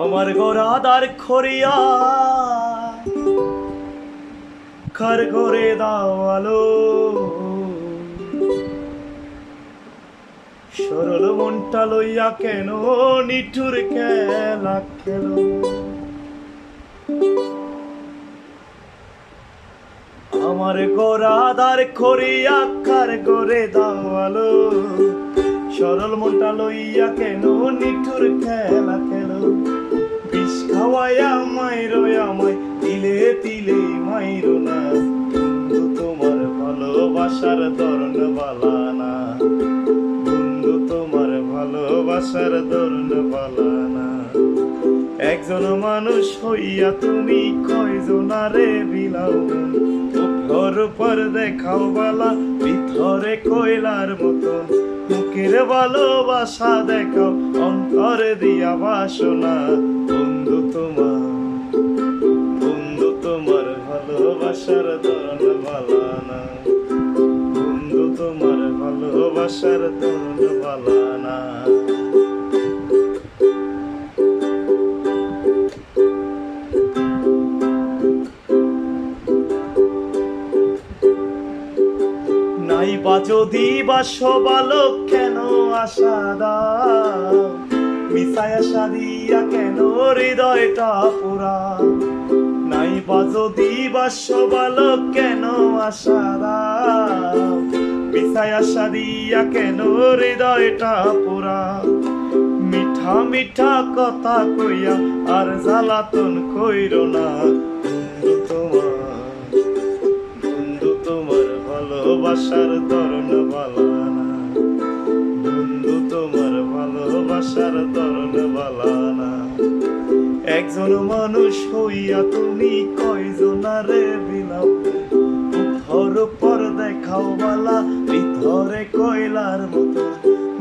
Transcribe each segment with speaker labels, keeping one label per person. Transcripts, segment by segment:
Speaker 1: আমার গোরাদার খরিয়া কার করে দাও আলো, সরল মনটা লইয়া কেন নিঠুর খেলা খেলো। আমার গোরাদার খরিয়া কার করে দাও আলো, সরল মনটা লইয়া কেন নিঠুর খেলা খেলো। বিষ খাওয়াইয়া মাইরো আমায় তিলে তিলে মাইরো না, বন্ধু তোমার ভালোবাসার ধরন বালা না, বন্ধু তোমার ভালোবাসার ধরন বালা না। একজন মানুষ হইয়া তুমি কয়জনারে বিলাও, মুখের উপর দেখাও বালা ভিতরে কয়লার মতন, মুখের ভালোবাসা দেখাও অন্তরে দিয়া বাসনা। বন্ধু তোমার ভালোবাসার ধরন বালা না, বন্ধু তোমার ভালোবাসার ধরন বালা না। নাইবা যদি বাসো ভালো কেন আশা দাও, মিশায় আশা দিয়া কেন হৃদয়টা পুরা। নাইবা যদি বাসো ভালো কেন আশা দাও, মিশায় আশা দিয়া কেন হৃদয়টা পুরা। মিঠা মিঠা কথা কইয়া আর জ্বালাতন কইরো না, বন্ধু তোমার ভালোবাসার ধরন বালা না, বন্ধু তোমার ভালোবাসার ধরন বালা না। একজন মানুষ হইয়া তুমি কয়জনারে বিলাও, মুখের উপর দেখাও বালা ভিতরে কয়লার মতো,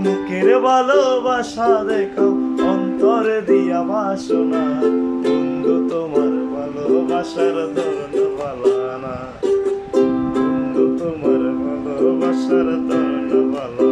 Speaker 1: মুখের ভালোবাসা দেখাও অন্তরে দিয়া বাসনা। বন্ধু তোমার ভালোবাসার ধরন বালা না, বন্ধু তোমার ভালোবাসার ধরন বালা